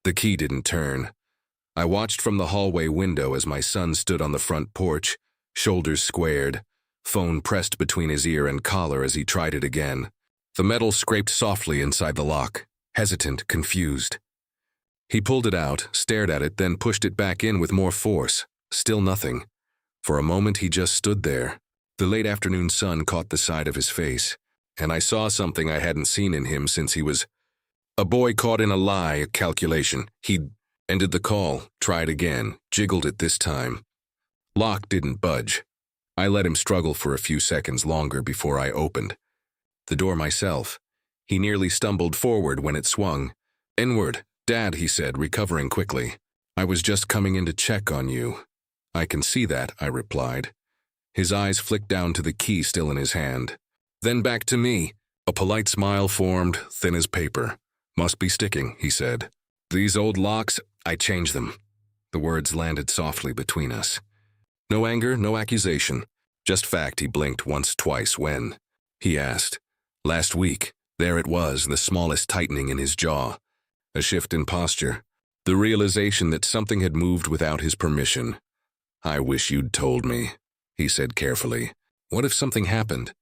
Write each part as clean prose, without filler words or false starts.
The key didn't turn. I watched from the hallway window as my son stood on the front porch, shoulders squared, phone pressed between his ear and collar as he tried it again. The metal scraped softly inside the lock, hesitant, confused. He pulled it out, stared at it, then pushed it back in with more force. Still nothing. For a moment he just stood there. The late afternoon sun caught the side of his face, and I saw something I hadn't seen in him since he was a boy caught in a lie, a calculation. He'd ended the call, tried again, jiggled it this time. Lock didn't budge. I let him struggle for a few seconds longer before I opened the door myself. He nearly stumbled forward when it swung. "Inward, Dad," he said, recovering quickly. "I was just coming in to check on you." "I can see that," I replied. His eyes flicked down to the key still in his hand. Then back to me. A polite smile formed, thin as paper. "Must be sticking," he said. "These old locks, I change them." The words landed softly between us. No anger, no accusation. Just fact. He blinked once, twice. "When?" he asked. "Last week." There it was, the smallest tightening in his jaw. A shift in posture. The realization that something had moved without his permission. "I wish you'd told me," he said carefully. "What if something happened?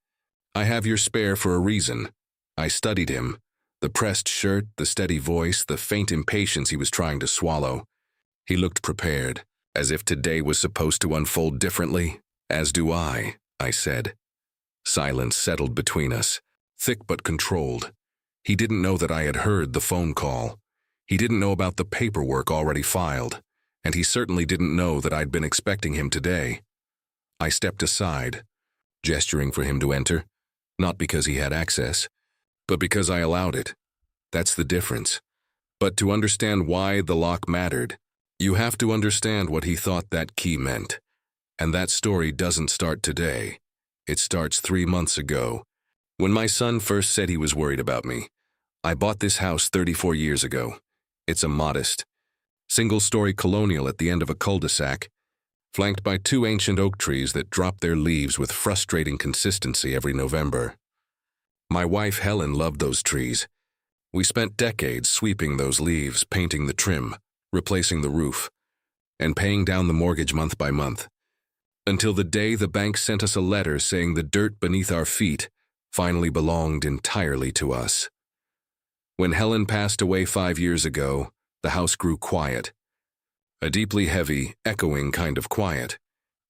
I have your spare for a reason." I studied him. The pressed shirt, the steady voice, the faint impatience he was trying to swallow. He looked prepared, as if today was supposed to unfold differently. "As do I said. Silence settled between us, thick but controlled. He didn't know that I had heard the phone call. He didn't know about the paperwork already filed, and he certainly didn't know that I'd been expecting him today. I stepped aside, gesturing for him to enter, not because he had access, but because I allowed it. That's the difference. But to understand why the lock mattered, you have to understand what he thought that key meant. And that story doesn't start today. It starts 3 months ago, when my son first said he was worried about me. I bought this house 34 years ago. It's a modest, single-story colonial at the end of a cul-de-sac, flanked by 2 ancient oak trees that drop their leaves with frustrating consistency every November. My wife Helen loved those trees. We spent decades sweeping those leaves, painting the trim, replacing the roof, and paying down the mortgage month by month, until the day the bank sent us a letter saying the dirt beneath our feet finally belonged entirely to us. When Helen passed away 5 years ago, the house grew quiet. A deeply heavy, echoing kind of quiet.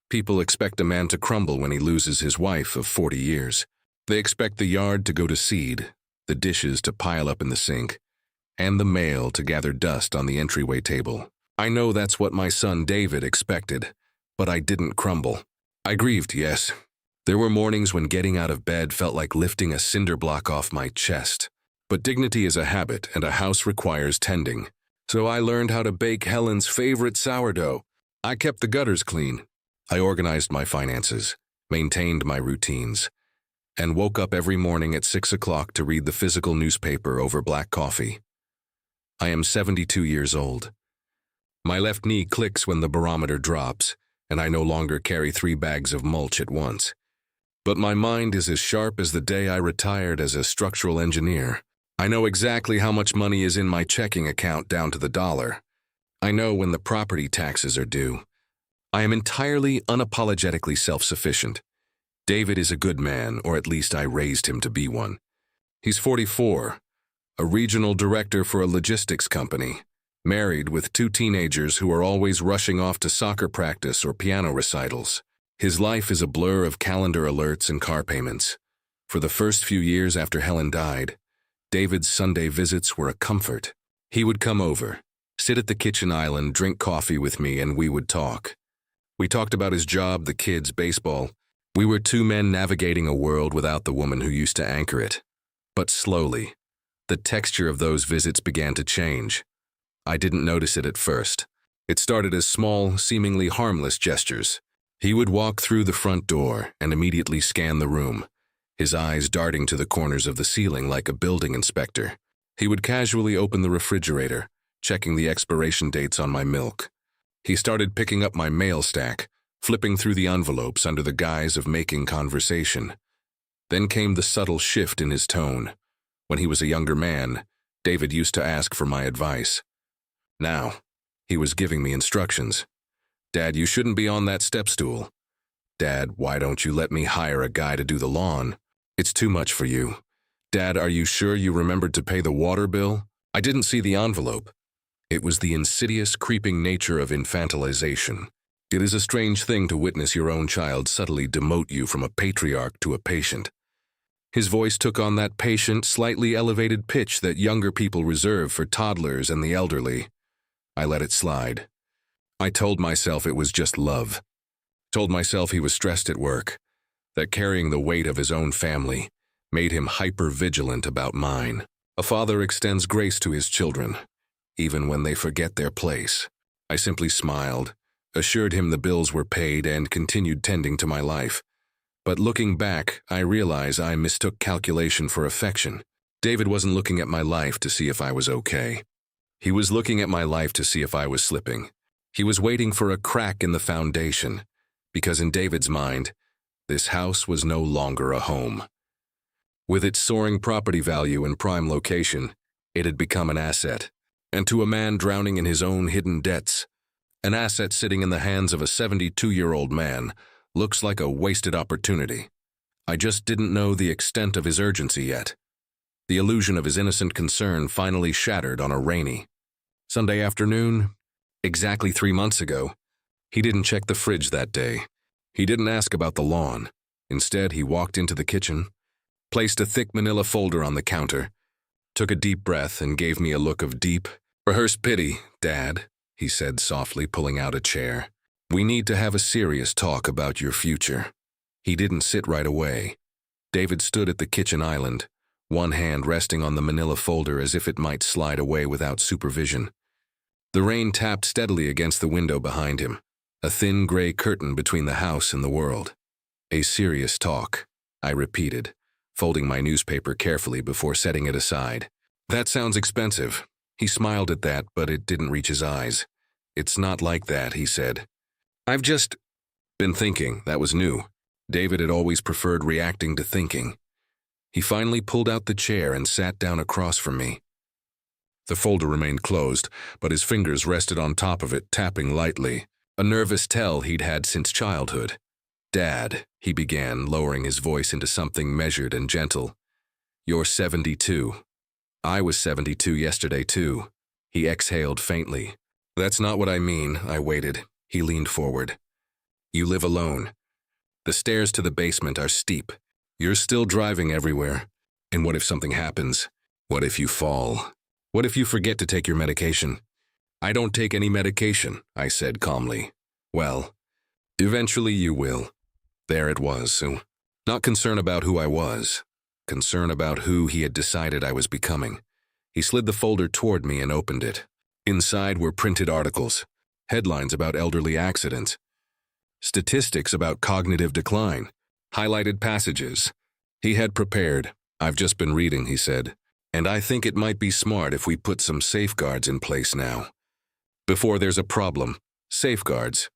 People expect a man to crumble when he loses his wife of 40 years. They expect the yard to go to seed, the dishes to pile up in the sink, and the mail to gather dust on the entryway table. I know that's what my son David expected, but I didn't crumble. I grieved, yes. There were mornings when getting out of bed felt like lifting a cinder block off my chest. But dignity is a habit, and a house requires tending. So I learned how to bake Helen's favorite sourdough. I kept the gutters clean. I organized my finances, maintained my routines, and woke up every morning at 6 o'clock to read the physical newspaper over black coffee. I am 72 years old. My left knee clicks when the barometer drops, and I no longer carry 3 bags of mulch at once. But my mind is as sharp as the day I retired as a structural engineer. I know exactly how much money is in my checking account down to the dollar. I know when the property taxes are due. I am entirely unapologetically self-sufficient. David is a good man, or at least I raised him to be one. He's 44, a regional director for a logistics company, married with 2 teenagers who are always rushing off to soccer practice or piano recitals. His life is a blur of calendar alerts and car payments. For the first few years after Helen died, David's Sunday visits were a comfort. He would come over, sit at the kitchen island, drink coffee with me, and we would talk. We talked about his job, the kids, baseball. We were 2 men navigating a world without the woman who used to anchor it. But slowly, the texture of those visits began to change. I didn't notice it at first. It started as small, seemingly harmless gestures. He would walk through the front door and immediately scan the room, his eyes darting to the corners of the ceiling like a building inspector. He would casually open the refrigerator, checking the expiration dates on my milk. He started picking up my mail stack, flipping through the envelopes under the guise of making conversation. Then came the subtle shift in his tone. When he was a younger man, David used to ask for my advice. Now, he was giving me instructions. Dad, you shouldn't be on that step stool. Dad, why don't you let me hire a guy to do the lawn? It's too much for you. Dad, are you sure you remembered to pay the water bill? I didn't see the envelope. It was the insidious, creeping nature of infantilization. It is a strange thing to witness your own child subtly demote you from a patriarch to a patient. His voice took on that patient, slightly elevated pitch that younger people reserve for toddlers and the elderly. I let it slide. I told myself it was just love. Told myself he was stressed at work, that carrying the weight of his own family made him hyper-vigilant about mine. A father extends grace to his children, even when they forget their place. I simply smiled, assured him the bills were paid, and continued tending to my life. But looking back, I realize I mistook calculation for affection. David wasn't looking at my life to see if I was okay. He was looking at my life to see if I was slipping. He was waiting for a crack in the foundation, because in David's mind, this house was no longer a home. With its soaring property value and prime location, it had become an asset. And to a man drowning in his own hidden debts, an asset sitting in the hands of a 72-year-old man looks like a wasted opportunity. I just didn't know the extent of his urgency yet. The illusion of his innocent concern finally shattered on a rainy Sunday afternoon. Exactly 3 months ago, he didn't check the fridge that day. He didn't ask about the lawn. Instead, he walked into the kitchen, placed a thick manila folder on the counter, took a deep breath, and gave me a look of deep, rehearsed pity. Dad, he said softly, pulling out a chair. We need to have a serious talk about your future. He didn't sit right away. David stood at the kitchen island, one hand resting on the manila folder as if it might slide away without supervision. The rain tapped steadily against the window behind him, a thin gray curtain between the house and the world. A serious talk, I repeated, folding my newspaper carefully before setting it aside. That sounds expensive. He smiled at that, but it didn't reach his eyes. It's not like that, he said. I've just been thinking. That was new. David had always preferred reacting to thinking. He finally pulled out the chair and sat down across from me. The folder remained closed, but his fingers rested on top of it, tapping lightly, a nervous tell he'd had since childhood. Dad, he began, lowering his voice into something measured and gentle. You're 72. I was 72 yesterday, too. He exhaled faintly. That's not what I mean. I waited. He leaned forward. You live alone. The stairs to the basement are steep. You're still driving everywhere. And what if something happens? What if you fall? What if you forget to take your medication? I don't take any medication, I said calmly. Well, eventually you will. There it was, so not concern about who I was. Concern about who he had decided I was becoming. He slid the folder toward me and opened it. Inside were printed articles, headlines about elderly accidents, statistics about cognitive decline, highlighted passages. He had prepared. I've just been reading, he said, and I think it might be smart if we put some safeguards in place now. Before there's a problem. Safeguards.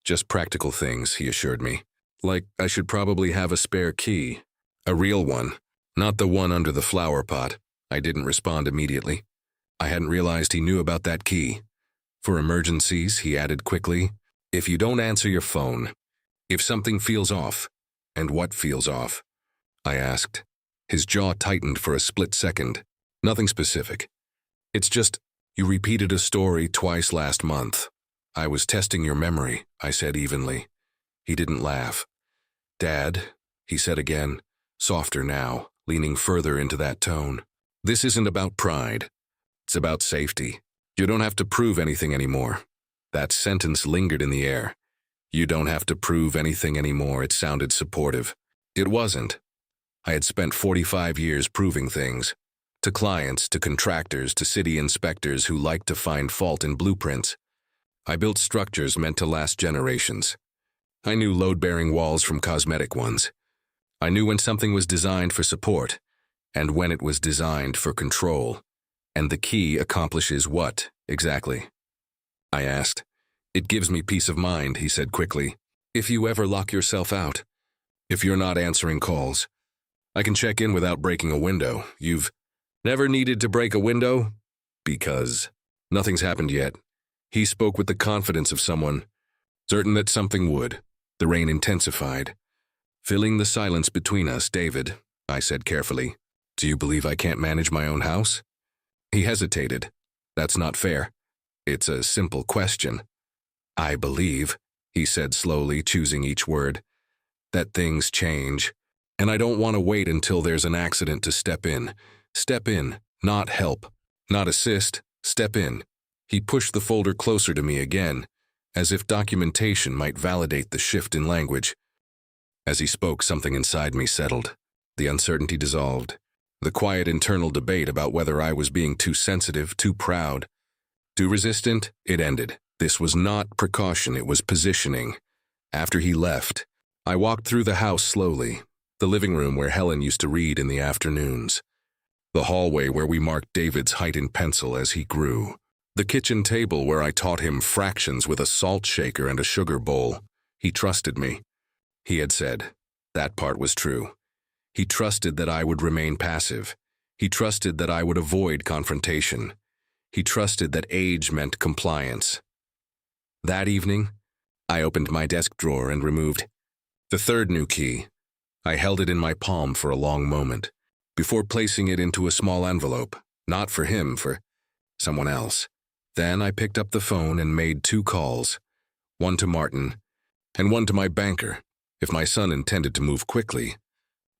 Just practical things, he assured me. Like I should probably have a spare key. A real one, not the one under the flower pot. I didn't respond immediately. I hadn't realized he knew about that key. For emergencies, he added quickly, if you don't answer your phone, if something feels off. And what feels off? I asked. His jaw tightened for a split second. Nothing specific. It's just, you repeated a story twice last month. I was testing your memory, I said evenly. He didn't laugh. Dad, he said again, softer now, leaning further into that tone. This isn't about pride. It's about safety. You don't have to prove anything anymore. That sentence lingered in the air. You don't have to prove anything anymore. It sounded supportive. It wasn't. I had spent 45 years proving things. To clients, to contractors, to city inspectors who liked to find fault in blueprints. I built structures meant to last generations. I knew load-bearing walls from cosmetic ones. I knew when something was designed for support, and when it was designed for control. And the key accomplishes what, exactly? I asked. It gives me peace of mind, he said quickly. If you ever lock yourself out, if you're not answering calls, I can check in without breaking a window. You've never needed to break a window? Because Nothing's happened yet. He spoke with the confidence of someone certain that something would. The rain intensified. Filling the silence between us, David, I said carefully, do you believe I can't manage my own house? He hesitated. That's not fair. It's a simple question. I believe, he said slowly, choosing each word, that things change. And I don't want to wait until there's an accident to step in. Step in, not help. Not assist, step in. He pushed the folder closer to me again, as if documentation might validate the shift in language. As he spoke, something inside me settled. The uncertainty dissolved. The quiet internal debate about whether I was being too sensitive, too proud, too resistant, it ended. This was not precaution, it was positioning. After he left, I walked through the house slowly, the living room where Helen used to read in the afternoons, the hallway where we marked David's height in pencil as he grew, the kitchen table where I taught him fractions with a salt shaker and a sugar bowl. He trusted me. He had said. That part was true. He trusted that I would remain passive. He trusted that I would avoid confrontation. He trusted that age meant compliance. That evening, I opened my desk drawer and removed the third new key. I held it in my palm for a long moment, before placing it into a small envelope, not for him, for someone else. Then I picked up the phone and made 2 calls, one to Martin and one to my banker. If my son intended to move quickly,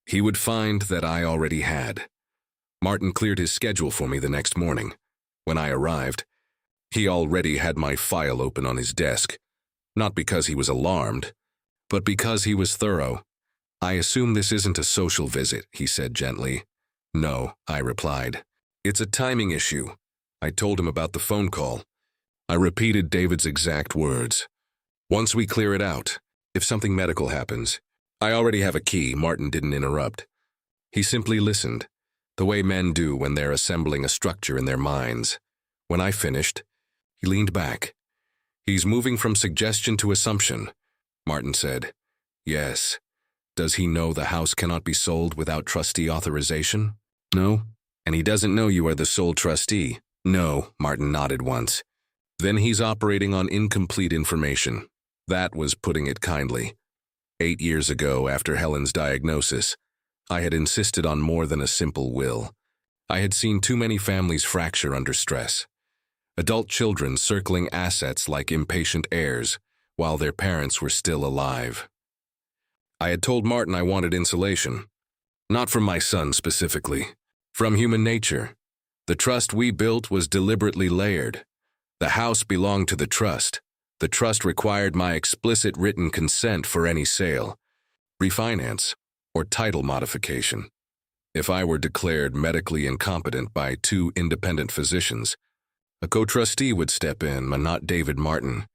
he would find that I already had. Martin cleared his schedule for me the next morning. When I arrived, he already had my file open on his desk, not because he was alarmed, but because he was thorough. I assume this isn't a social visit, he said gently. No, I replied. It's a timing issue. I told him about the phone call. I repeated David's exact words. Once we clear it out, if something medical happens, I already have a key. Martin didn't interrupt. He simply listened, the way men do when they're assembling a structure in their minds. When I finished, he leaned back. He's moving from suggestion to assumption, Martin said. Yes. Does he know the house cannot be sold without trustee authorization? No. And he doesn't know you are the sole trustee? No, Martin nodded once. Then he's operating on incomplete information. That was putting it kindly. 8 years ago, after Helen's diagnosis, I had insisted on more than a simple will. I had seen too many families fracture under stress. Adult children circling assets like impatient heirs, while their parents were still alive. I had told Martin I wanted insulation. Not from my son specifically, from human nature. The trust we built was deliberately layered. The house belonged to the trust. The trust required my explicit written consent for any sale, refinance, or title modification. If I were declared medically incompetent by 2 independent physicians, a co-trustee would step in, but not David Martin.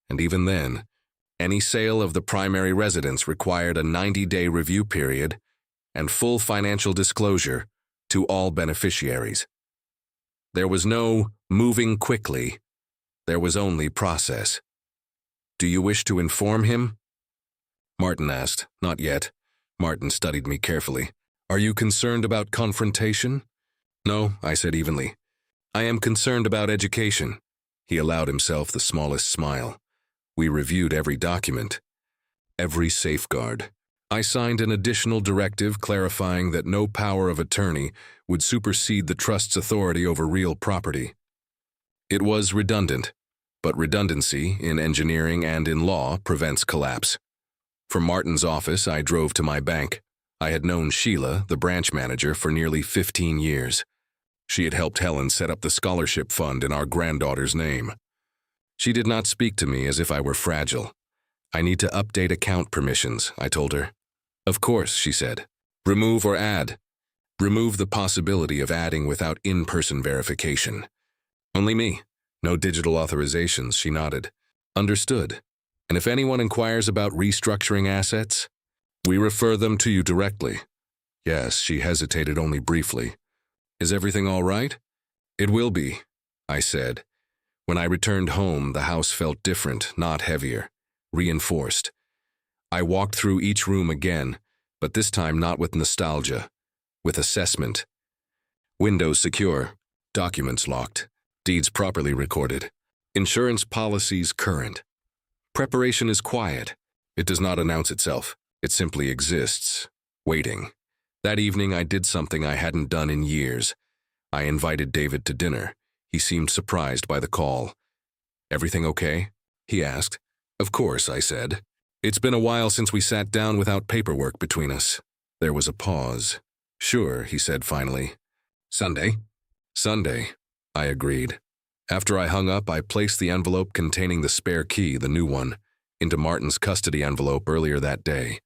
And even then, any sale of the primary residence required a 90-day review period and full financial disclosure to all beneficiaries. There was no moving quickly. There was only process. Do you wish to inform him? Martin asked. Not yet. Martin studied me carefully. Are you concerned about confrontation? No, I said evenly. I am concerned about education. He allowed himself the smallest smile. We reviewed every document, every safeguard. I signed an additional directive clarifying that no power of attorney would supersede the trust's authority over real property. It was redundant, but redundancy in engineering and in law prevents collapse. From Martin's office, I drove to my bank. I had known Sheila, the branch manager, for nearly 15 years. She had helped Helen set up the scholarship fund in our granddaughter's name. She did not speak to me as if I were fragile. I need to update account permissions, I told her. Of course, she said. Remove or add. Remove the possibility of adding without in-person verification. Only me. No digital authorizations, she nodded. Understood. And if anyone inquires about restructuring assets, we refer them to you directly. Yes, she hesitated only briefly. Is everything all right? It will be, I said. When I returned home, the house felt different, not heavier, reinforced. I walked through each room again, but this time not with nostalgia, with assessment. Windows secure, documents locked. Deeds properly recorded. Insurance policies current. Preparation is quiet. It does not announce itself. It simply exists, waiting. That evening, I did something I hadn't done in years. I invited David to dinner. He seemed surprised by the call. "Everything okay?" he asked. "Of course," I said. "It's been a while since we sat down without paperwork between us." There was a pause. "Sure," he said finally. "Sunday?" "Sunday," I agreed. After I hung up, I placed the envelope containing the spare key, the new one, into Martin's custody envelope earlier that day.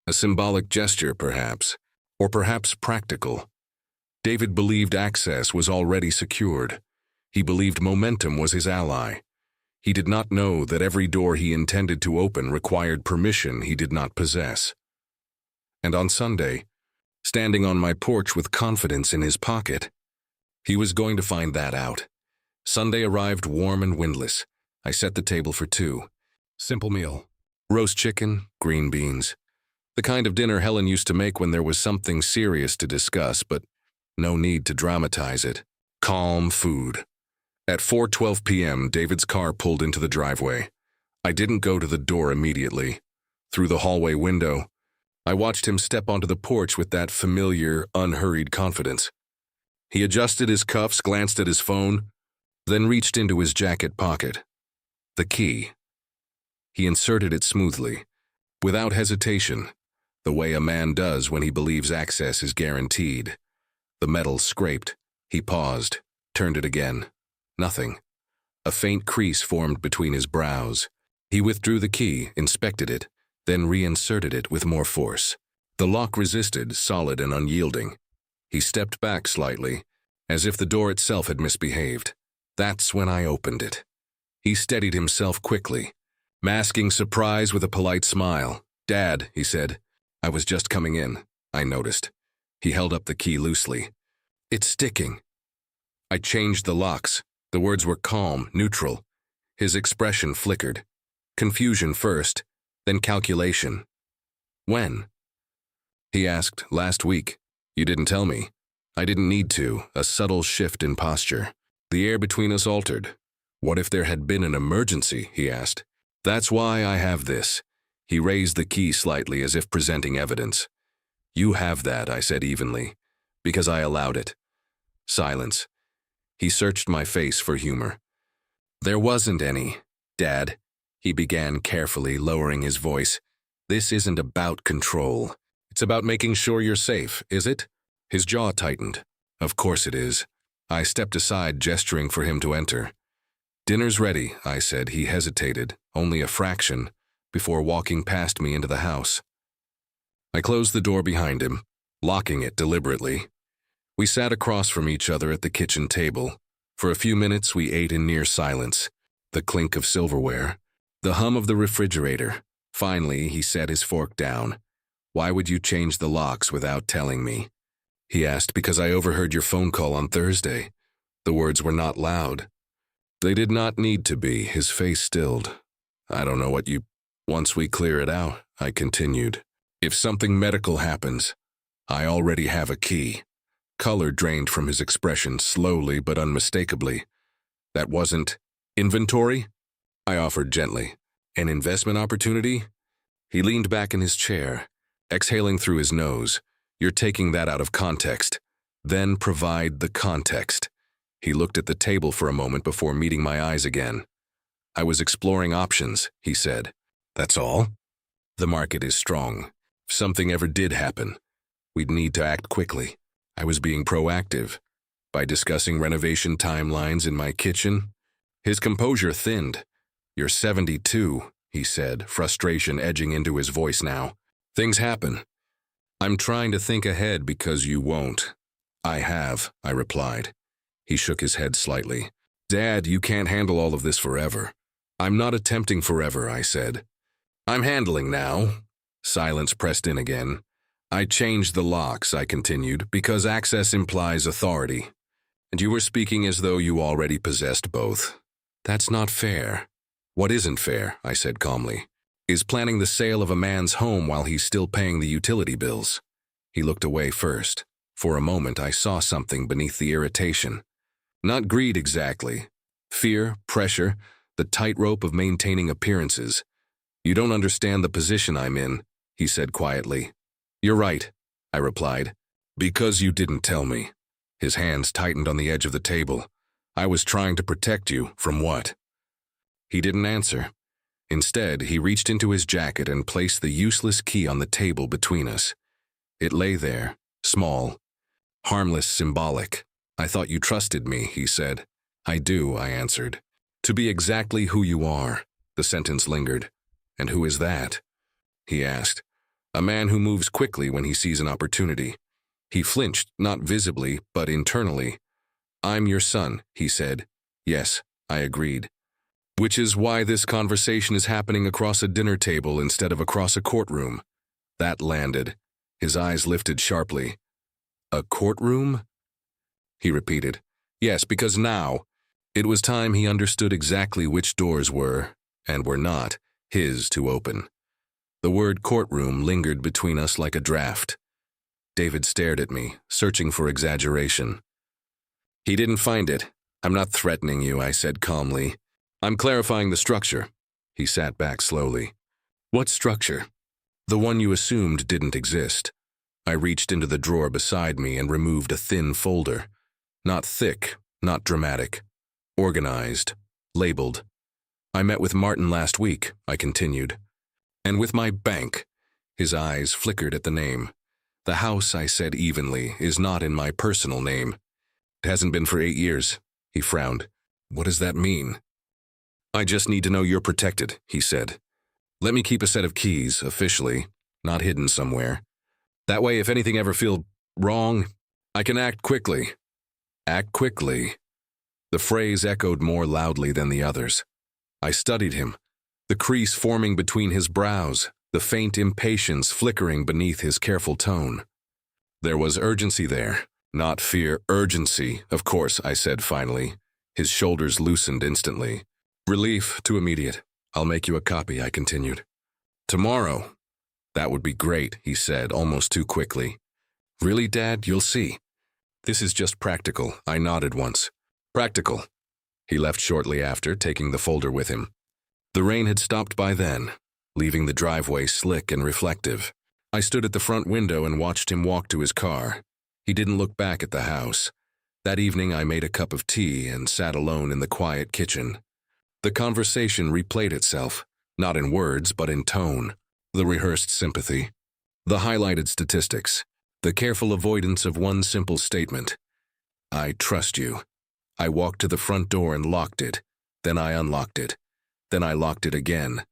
A symbolic gesture, perhaps, or perhaps practical. David believed access was already secured. He believed momentum was his ally. He did not know that every door he intended to open required permission he did not possess. And on Sunday, standing on my porch with confidence in his pocket, he was going to find that out. Sunday arrived warm and windless. I set the table for two. Simple meal. Roast chicken, green beans. The kind of dinner Helen used to make when there was something serious to discuss, but no need to dramatize it. Calm food. At 4:12 p.m., David's car pulled into the driveway. I didn't go to the door immediately. Through the hallway window, I watched him step onto the porch with that familiar, unhurried confidence. He adjusted his cuffs, glanced at his phone, then reached into his jacket pocket. The key. He inserted it smoothly, without hesitation, the way a man does when he believes access is guaranteed. The metal scraped. He paused, turned it again. Nothing. A faint crease formed between his brows. He withdrew the key, inspected it, then reinserted it with more force. The lock resisted, solid and unyielding. He stepped back slightly, as if the door itself had misbehaved. That's when I opened it. He steadied himself quickly, masking surprise with a polite smile. "Dad," he said. "I was just coming in," I noticed. He held up the key loosely. "It's sticking." I changed the locks. The words were calm, neutral. His expression flickered. Confusion first, then calculation. "When?" he asked. "Last week. You didn't tell me." I didn't need to, a subtle shift in posture. The air between us altered. "What if there had been an emergency?" he asked. "That's why I have this." He raised the key slightly as if presenting evidence. "You have that," I said evenly, "because I allowed it." Silence. He searched my face for humor. "There wasn't any, Dad," he began carefully, lowering his voice. "This isn't about control. It's about making sure you're safe, is it?" His jaw tightened. "Of course it is." I stepped aside, gesturing for him to enter. "Dinner's ready," I said. He hesitated, only a fraction, before walking past me into the house. I closed the door behind him, locking it deliberately. We sat across from each other at the kitchen table. For a few minutes, we ate in near silence. The clink of silverware, the hum of the refrigerator. Finally, he set his fork down. "Why would you change the locks without telling me?" he asked. "Because I overheard your phone call on Thursday." The words were not loud. They did not need to be. His face stilled. "I don't know what you... Once we clear it out," I continued. "If something medical happens, I already have a key." Color drained from his expression slowly but unmistakably. "That wasn't inventory?" I offered gently. "An investment opportunity?" He leaned back in his chair, exhaling through his nose. "You're taking that out of context. Then provide the context." He looked at the table for a moment before meeting my eyes again. "I was exploring options," he said. "That's all?" "The market is strong. If something ever did happen, we'd need to act quickly." I was being proactive by discussing renovation timelines in my kitchen. His composure thinned. "You're 72, he said, frustration edging into his voice now. "Things happen. I'm trying to think ahead because you won't." "I have," I replied. He shook his head slightly. "Dad, you can't handle all of this forever." "I'm not attempting forever," I said. "I'm handling now." Silence pressed in again. "I changed the locks," I continued, "because access implies authority. And you were speaking as though you already possessed both." "That's not fair." "What isn't fair," I said calmly, "is planning the sale of a man's home while he's still paying the utility bills." He looked away first. For a moment, I saw something beneath the irritation. Not greed exactly. Fear, pressure, the tightrope of maintaining appearances. You don't understand the position I'm in, he said quietly. You're right, I replied. Because you didn't tell me. His hands tightened on the edge of the table. I was trying to protect you from what? He didn't answer. Instead, he reached into his jacket and placed the useless key on the table between us. It lay there, small, harmless, symbolic. I thought you trusted me, he said. I do, I answered. To be exactly who you are, the sentence lingered. And who is that? He asked. A man who moves quickly when he sees an opportunity. He flinched, not visibly, but internally. I'm your son, he said. Yes, I agreed. Which is why this conversation is happening across a dinner table instead of across a courtroom. That landed. His eyes lifted sharply. A courtroom? He repeated. Yes, because now, it was time he understood exactly which doors were, and were not, his to open. The word courtroom lingered between us like a draft. David stared at me, searching for exaggeration. He didn't find it. I'm not threatening you, I said calmly. I'm clarifying the structure. He sat back slowly. What structure? The one you assumed didn't exist. I reached into the drawer beside me and removed a thin folder. Not thick, not dramatic. Organized. Labeled. I met with Martin last week, I continued. And with my bank. His eyes flickered at the name. The house, I said evenly, is not in my personal name. It hasn't been for 8 years. He frowned. What does that mean? I just need to know you're protected, he said. Let me keep a set of keys, officially, not hidden somewhere. That way, if anything ever feels wrong, I can act quickly. Act quickly. The phrase echoed more loudly than the others. I studied him, the crease forming between his brows, the faint impatience flickering beneath his careful tone. There was urgency there, not fear, urgency, of course, I said finally. His shoulders loosened instantly. Relief to immediate. I'll make you a copy, I continued. Tomorrow. That would be great, he said, almost too quickly. Really, Dad? You'll see. This is just practical, I nodded once. Practical. He left shortly after, taking the folder with him. The rain had stopped by then, leaving the driveway slick and reflective. I stood at the front window and watched him walk to his car. He didn't look back at the house. That evening I made a cup of tea and sat alone in the quiet kitchen. The conversation replayed itself, not in words but in tone. The rehearsed sympathy. The highlighted statistics. The careful avoidance of one simple statement. I trust you. I walked to the front door and locked it. Then I unlocked it. Then I locked it again.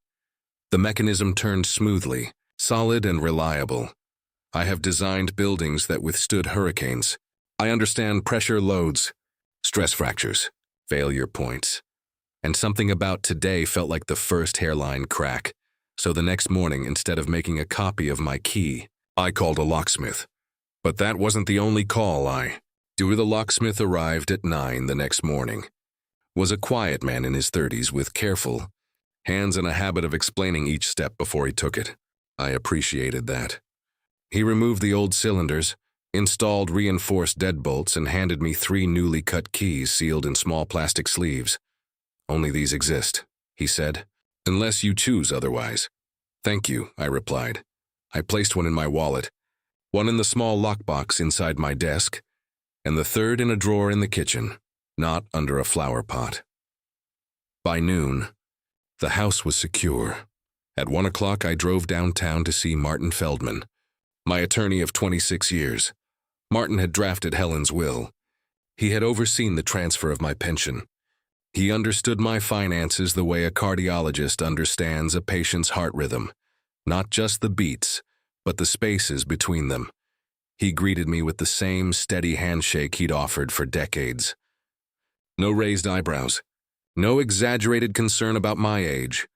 The mechanism turned smoothly, solid and reliable. I have designed buildings that withstood hurricanes. I understand pressure loads, stress fractures, failure points. And something about today felt like the first hairline crack. So the next morning, instead of making a copy of my key, I called a locksmith. But that wasn't the only call The locksmith arrived at 9 the next morning. Was a quiet man in his 30s with careful hands and a habit of explaining each step before he took it. I appreciated that. He removed the old cylinders, installed reinforced deadbolts, and handed me 3 newly cut keys sealed in small plastic sleeves. Only these exist, he said, unless you choose otherwise. Thank you, I replied. I placed one in my wallet, one in the small lockbox inside my desk, and the third in a drawer in the kitchen, not under a flower pot. By noon, the house was secure. At 1 o'clock, I drove downtown to see Martin Feldman, my attorney of 26 years. Martin had drafted Helen's will. He had overseen the transfer of my pension. He understood my finances the way a cardiologist understands a patient's heart rhythm, not just the beats, but the spaces between them. He greeted me with the same steady handshake he'd offered for decades. No raised eyebrows, no exaggerated concern about my age.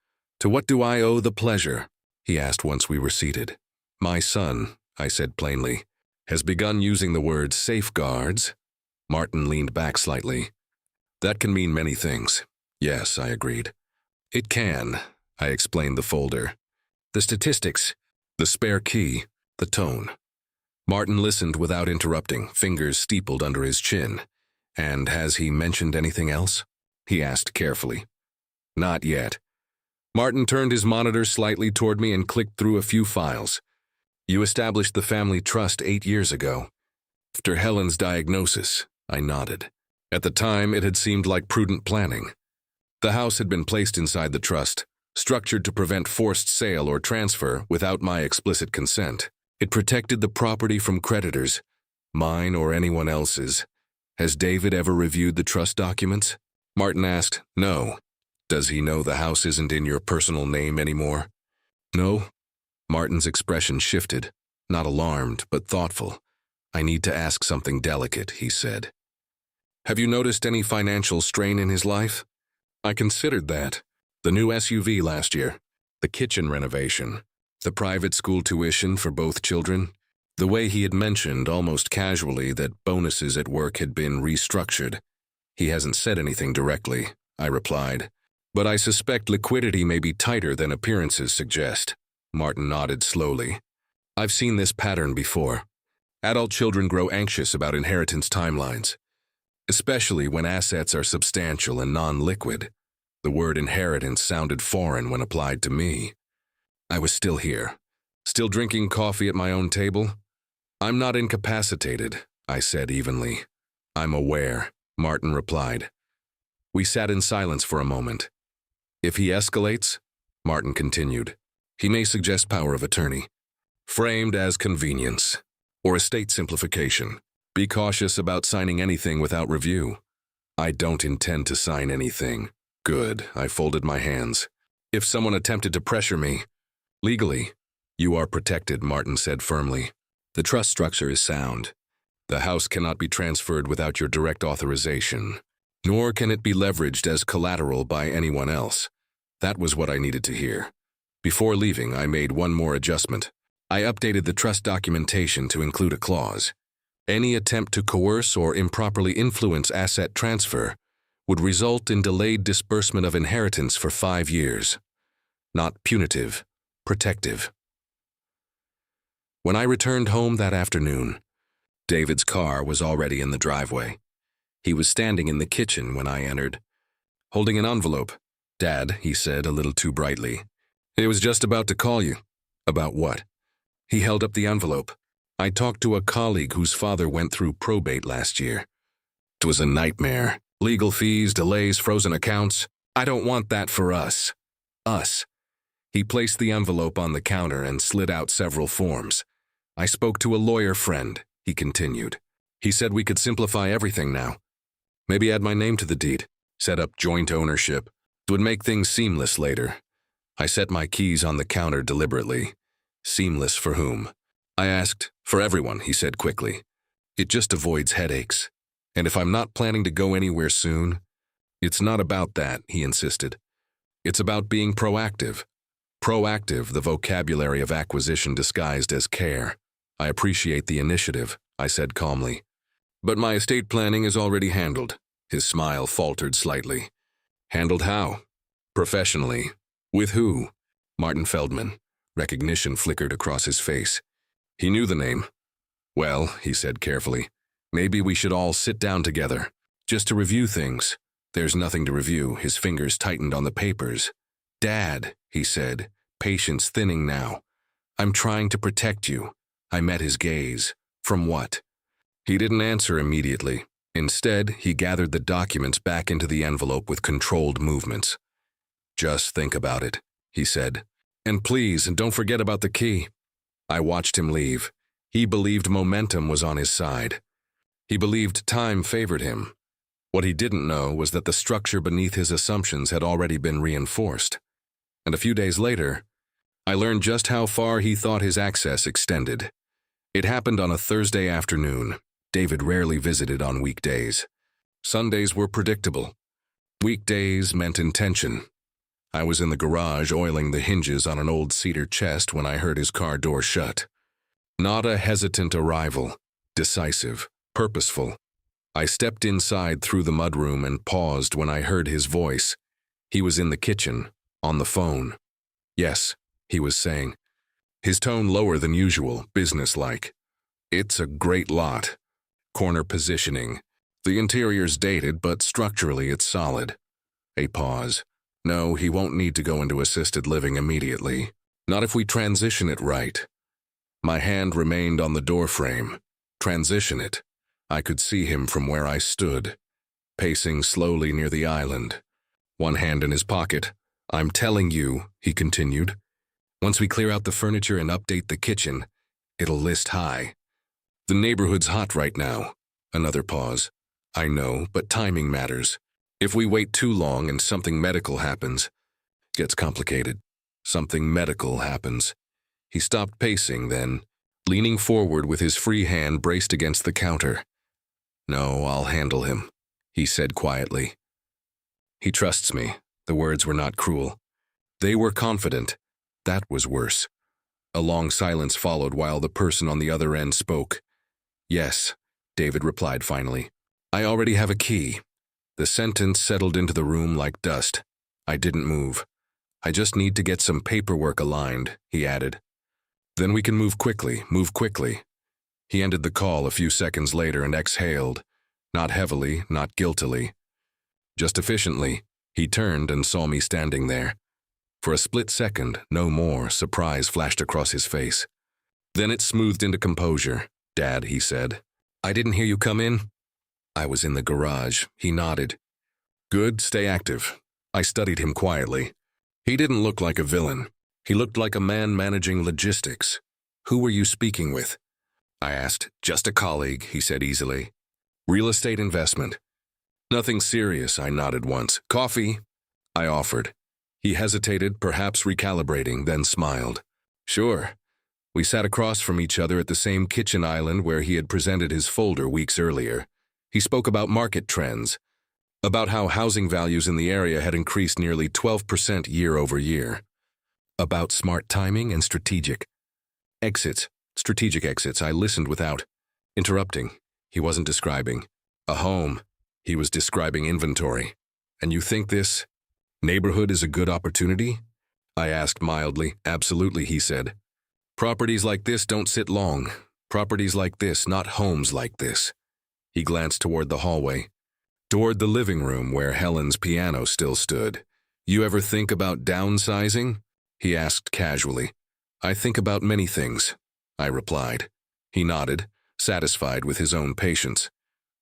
To what do I owe the pleasure? He asked once we were seated. My son, I said plainly, has begun using the word safeguards. Martin leaned back slightly. That can mean many things. Yes, I agreed. It can, I explained the folder. The statistics, the spare key, the tone. Martin listened without interrupting, fingers steepled under his chin. And has he mentioned anything else? He asked carefully. Not yet. Martin turned his monitor slightly toward me and clicked through a few files. You established the family trust 8 years ago. After Helen's diagnosis, I nodded. At the time, it had seemed like prudent planning. The house had been placed inside the trust, structured to prevent forced sale or transfer without my explicit consent. It protected the property from creditors, mine or anyone else's. Has David ever reviewed the trust documents? Martin asked. No. Does he know the house isn't in your personal name anymore? No. Martin's expression shifted, not alarmed, but thoughtful. I need to ask something delicate, he said. Have you noticed any financial strain in his life? I considered that. The new SUV last year, the kitchen renovation, the private school tuition for both children, the way he had mentioned almost casually that bonuses at work had been restructured. He hasn't said anything directly, I replied, but I suspect liquidity may be tighter than appearances suggest. Martin nodded slowly. I've seen this pattern before. Adult children grow anxious about inheritance timelines, especially when assets are substantial and non-liquid. The word inheritance sounded foreign when applied to me. I was still here, still drinking coffee at my own table. I'm not incapacitated, I said evenly. I'm aware, Martin replied. We sat in silence for a moment. If he escalates, Martin continued, he may suggest power of attorney, framed as convenience, or estate simplification. Be cautious about signing anything without review. I don't intend to sign anything. Good, I folded my hands. If someone attempted to pressure me, legally, you are protected, Martin said firmly. The trust structure is sound. The house cannot be transferred without your direct authorization, nor can it be leveraged as collateral by anyone else. That was what I needed to hear. Before leaving, I made one more adjustment. I updated the trust documentation to include a clause. Any attempt to coerce or improperly influence asset transfer would result in delayed disbursement of inheritance for 5 years. Not punitive, protective. When I returned home that afternoon, David's car was already in the driveway. He was standing in the kitchen when I entered, holding an envelope. Dad, he said a little too brightly. I was just about to call you. About what? He held up the envelope. I talked to a colleague whose father went through probate last year. It was a nightmare. Legal fees, delays, frozen accounts. I don't want that for us. Us. He placed the envelope on the counter and slid out several forms. I spoke to a lawyer friend, he continued. He said we could simplify everything now. Maybe add my name to the deed, set up joint ownership. It would make things seamless later. I set my keys on the counter deliberately. Seamless for whom? I asked. For everyone, he said quickly. It just avoids headaches. And if I'm not planning to go anywhere soon, it's not about that, he insisted. It's about being proactive. Proactive, the vocabulary of acquisition disguised as care. I appreciate the initiative, I said calmly. But my estate planning is already handled. His smile faltered slightly. Handled how? Professionally. With who? Martin Feldman. Recognition flickered across his face. He knew the name. Well, he said carefully, maybe we should all sit down together, just to review things. There's nothing to review. His fingers tightened on the papers. Dad, he said, patience thinning now. I'm trying to protect you. I met his gaze. From what? He didn't answer immediately. Instead, he gathered the documents back into the envelope with controlled movements. Just think about it, he said. And please, don't forget about the key. I watched him leave. He believed momentum was on his side. He believed time favored him. What he didn't know was that the structure beneath his assumptions had already been reinforced. And a few days later, I learned just how far he thought his access extended. It happened on a Thursday afternoon. David rarely visited on weekdays. Sundays were predictable. Weekdays meant intention. I was in the garage oiling the hinges on an old cedar chest when I heard his car door shut. Not a hesitant arrival, decisive, purposeful. I stepped inside through the mudroom and paused when I heard his voice. He was in the kitchen, on the phone. Yes, he was saying. His tone lower than usual, businesslike. It's a great lot. Corner positioning. The interior's dated, but structurally it's solid. A pause. No, he won't need to go into assisted living immediately. Not if we transition it right. My hand remained on the doorframe. Transition it. I could see him from where I stood, pacing slowly near the island, one hand in his pocket. I'm telling you, he continued, once we clear out the furniture and update the kitchen, it'll list high. The neighborhood's hot right now. Another pause. I know, but timing matters. If we wait too long and something medical happens, it gets complicated. Something medical happens. He stopped pacing then, leaning forward with his free hand braced against the counter. No, I'll handle him, he said quietly. He trusts me. The words were not cruel. They were confident. That was worse. A long silence followed while the person on the other end spoke. Yes, David replied finally. I already have a key. The sentence settled into the room like dust. I didn't move. I just need to get some paperwork aligned, he added. Then we can move quickly, move quickly. He ended the call a few seconds later and exhaled, not heavily, not guiltily. Just efficiently. He turned and saw me standing there. For a split second, no more, surprise flashed across his face. Then it smoothed into composure. Dad, he said. I didn't hear you come in. I was in the garage. He nodded. Good, stay active. I studied him quietly. He didn't look like a villain. He looked like a man managing logistics. Who were you speaking with? I asked. Just a colleague, he said easily. Real estate investment. Nothing serious, I nodded once. Coffee? I offered. He hesitated, perhaps recalibrating, then smiled. Sure. We sat across from each other at the same kitchen island where he had presented his folder weeks earlier. He spoke about market trends, about how housing values in the area had increased nearly 12% year over year, about smart timing and strategic exits. I listened without interrupting. He wasn't describing a home. He was describing inventory. And you think this neighborhood is a good opportunity? I asked mildly. Absolutely, he said. Properties like this don't sit long. Properties like this, not homes like this. He glanced toward the hallway, toward the living room where Helen's piano still stood. You ever think about downsizing? He asked casually. I think about many things, I replied. He nodded, satisfied with his own patience.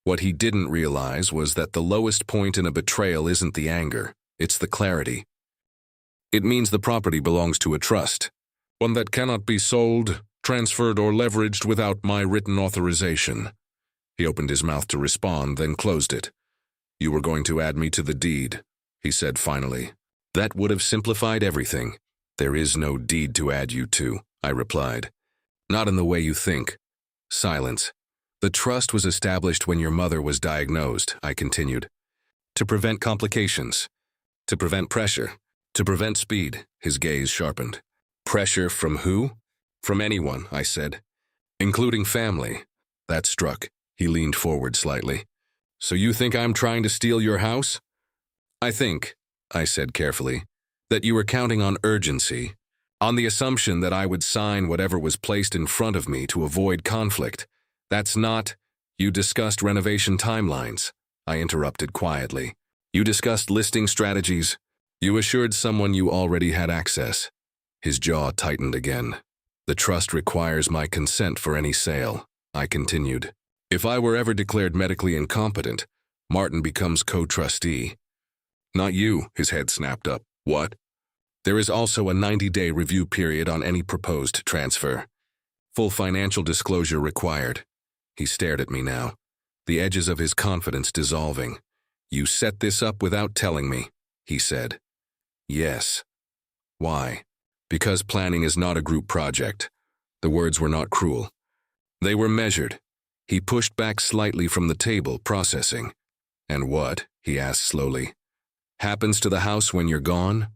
What he didn't realize was that the lowest point in a betrayal isn't the anger, it's the clarity. It means the property belongs to a trust, one that cannot be sold, transferred, or leveraged without my written authorization. He opened his mouth to respond, then closed it. You were going to add me to the deed, he said finally. That would have simplified everything. There is no deed to add you to, I replied. Not in the way you think. Silence. The trust was established when your mother was diagnosed, I continued. To prevent complications. To prevent pressure. To prevent speed. His gaze sharpened. Pressure from who? From anyone, I said. Including family. That struck. He leaned forward slightly. So you think I'm trying to steal your house? I think, I said carefully, that you were counting on urgency, on the assumption that I would sign whatever was placed in front of me to avoid conflict. That's not. You discussed renovation timelines, I interrupted quietly. You discussed listing strategies. You assured someone you already had access. His jaw tightened again. The trust requires my consent for any sale, I continued. If I were ever declared medically incompetent, Martin becomes co-trustee. Not you, his head snapped up. What? There is also a 90-day review period on any proposed transfer. Full financial disclosure required. He stared at me now, the edges of his confidence dissolving. You set this up without telling me, he said. Yes. Why? Because planning is not a group project. The words were not cruel. They were measured. He pushed back slightly from the table, processing. And what, he asked slowly, happens to the house when you're gone?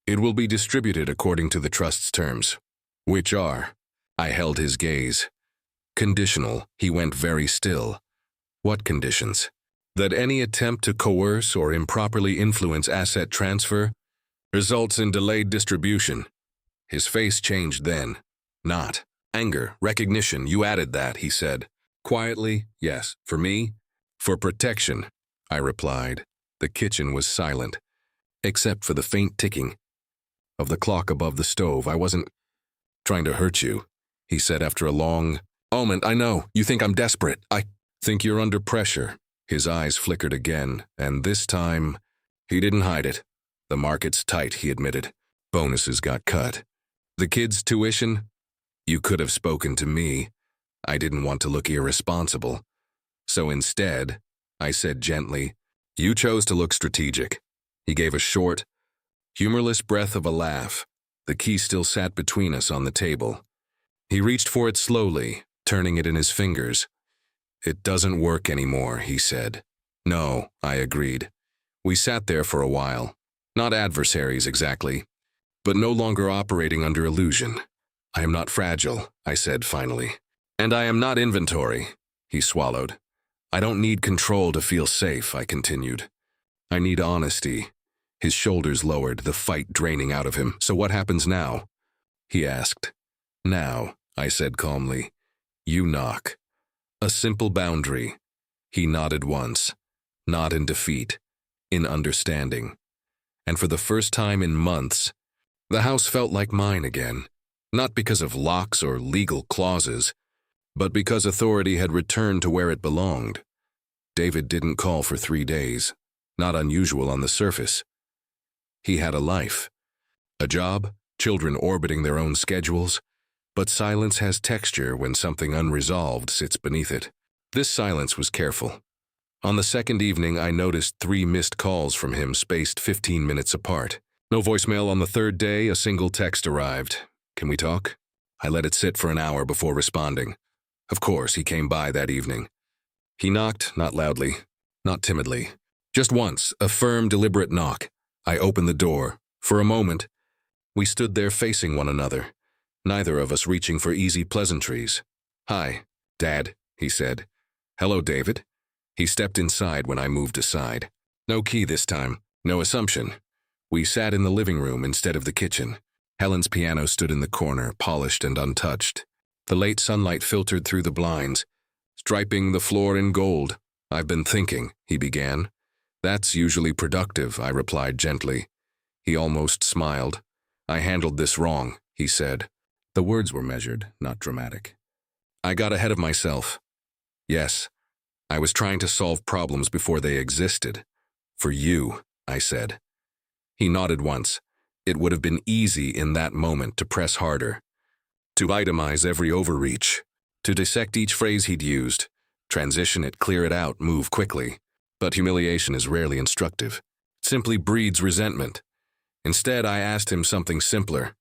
It will be distributed according to the trust's terms. Which are? I held his gaze. Conditional, he went very still. What conditions? That any attempt to coerce or improperly influence asset transfer results in delayed distribution. His face changed then. Not. Anger, recognition, you added that, he said. Quietly, yes. For me? For protection, I replied. The kitchen was silent, except for the faint ticking of the clock above the stove. I wasn't trying to hurt you, he said after a long moment. I know, you think I'm desperate. I think you're under pressure. His eyes flickered again, and this time, he didn't hide it. The market's tight, he admitted. Bonuses got cut. The kids' tuition? You could have spoken to me. I didn't want to look irresponsible. So instead, I said gently, you chose to look strategic. He gave a short, humorless breath of a laugh. The key still sat between us on the table. He reached for it slowly, turning it in his fingers. It doesn't work anymore, he said. No, I agreed. We sat there for a while. Not adversaries exactly, but no longer operating under illusion. I am not fragile, I said finally. And I am not inventory, he swallowed. I don't need control to feel safe, I continued. I need honesty. His shoulders lowered, the fight draining out of him. So what happens now? He asked. Now, I said calmly, you knock. A simple boundary. He nodded once, not in defeat, in understanding. And for the first time in months, the house felt like mine again, not because of locks or legal clauses, but because authority had returned to where it belonged. David didn't call for 3 days, not unusual on the surface. He had a life, a job, children orbiting their own schedules, but silence has texture when something unresolved sits beneath it. This silence was careful. On the second evening, I noticed 3 missed calls from him spaced 15 minutes apart. No voicemail on the third day, a single text arrived. Can we talk? I let it sit for an hour before responding. Of course, he came by that evening. He knocked, not loudly, not timidly. Just once, a firm, deliberate knock. I opened the door. For a moment, we stood there facing one another, neither of us reaching for easy pleasantries. Hi, Dad, he said. Hello, David. He stepped inside when I moved aside. No key this time, no assumption. We sat in the living room instead of the kitchen. Helen's piano stood in the corner, polished and untouched. The late sunlight filtered through the blinds, striping the floor in gold. I've been thinking, he began. That's usually productive, I replied gently. He almost smiled. I handled this wrong, he said. The words were measured, not dramatic. I got ahead of myself. Yes, I was trying to solve problems before they existed. For you, I said. He nodded once. It would have been easy in that moment to press harder, to itemize every overreach, to dissect each phrase he'd used, transition it, clear it out, move quickly. But humiliation is rarely instructive. It simply breeds resentment. Instead, I asked him something simpler.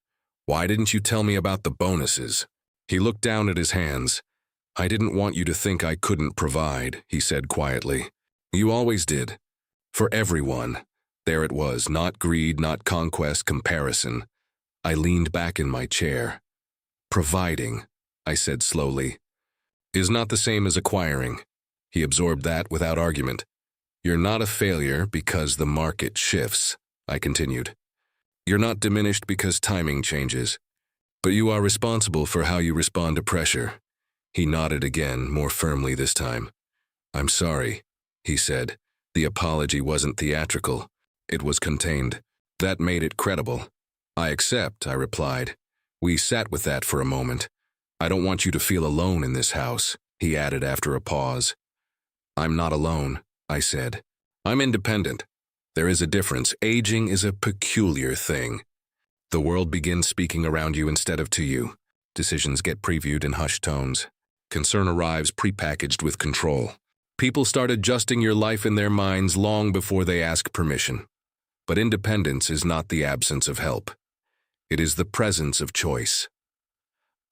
Why didn't you tell me about the bonuses? He looked down at his hands. I didn't want you to think I couldn't provide, he said quietly. You always did. For everyone. There it was, not greed, not conquest, comparison. I leaned back in my chair. Providing, I said slowly, is not the same as acquiring. He absorbed that without argument. You're not a failure because the market shifts, I continued. You're not diminished because timing changes, but you are responsible for how you respond to pressure. He nodded again, more firmly this time. I'm sorry, he said. The apology wasn't theatrical. It was contained. That made it credible. I accept, I replied. We sat with that for a moment. I don't want you to feel alone in this house, he added after a pause. I'm not alone, I said. I'm independent. There is a difference. Aging is a peculiar thing. The world begins speaking around you instead of to you. Decisions get previewed in hushed tones. Concern arrives prepackaged with control. People start adjusting your life in their minds long before they ask permission. But independence is not the absence of help. It is the presence of choice.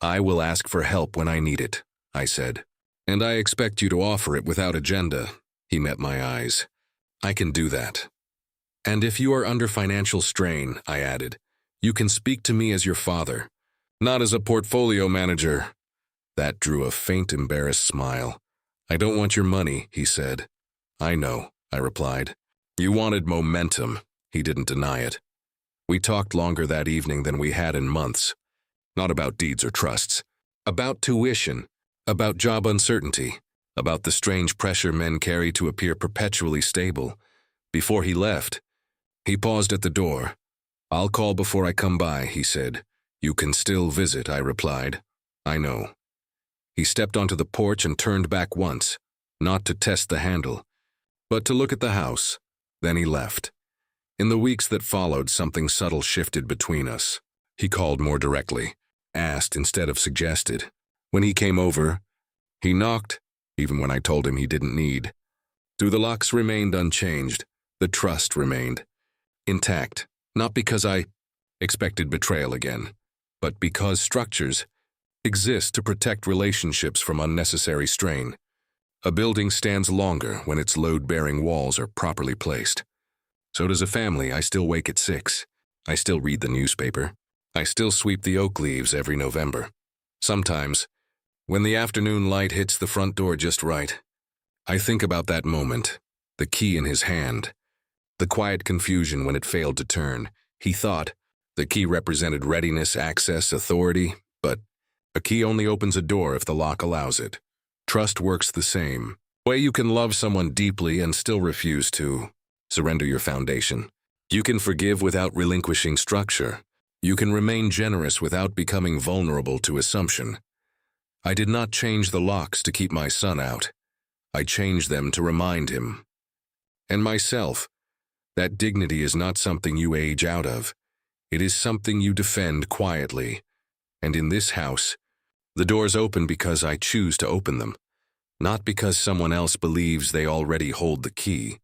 I will ask for help when I need it, I said. And I expect you to offer it without agenda. He met my eyes. I can do that. And if you are under financial strain, I added, you can speak to me as your father, not as a portfolio manager. That drew a faint, embarrassed smile. I don't want your money, he said. I know, I replied. You wanted momentum. He didn't deny it. We talked longer that evening than we had in months. Not about deeds or trusts. About tuition. About job uncertainty. about the strange pressure men carry to appear perpetually stable. Before he left, he paused at the door. "I'll call before I come by," he said. "You can still visit," I replied. "I know." He stepped onto the porch and turned back once, not to test the handle, but to look at the house. Then he left. In the weeks that followed, something subtle shifted between us. He called more directly, asked instead of suggested. When he came over, he knocked, even when I told him he didn't need. Though the locks remained unchanged, the trust remained intact, not because I expected betrayal again, but because structures exist to protect relationships from unnecessary strain. A building stands longer when its load-bearing walls are properly placed. So does a family. I still wake at 6. I still read the newspaper. I still sweep the oak leaves every November. Sometimes, when the afternoon light hits the front door just right, I think about that moment, the key in his hand, the quiet confusion when it failed to turn. He thought the key represented readiness, access, authority, but a key only opens a door if the lock allows it. Trust works the same. Way you can love someone deeply and still refuse to surrender your foundation. You can forgive without relinquishing structure. You can remain generous without becoming vulnerable to assumption. I did not change the locks to keep my son out. I changed them to remind him. And myself, that dignity is not something you age out of. It is something you defend quietly. And in this house, the doors open because I choose to open them, not because someone else believes they already hold the key.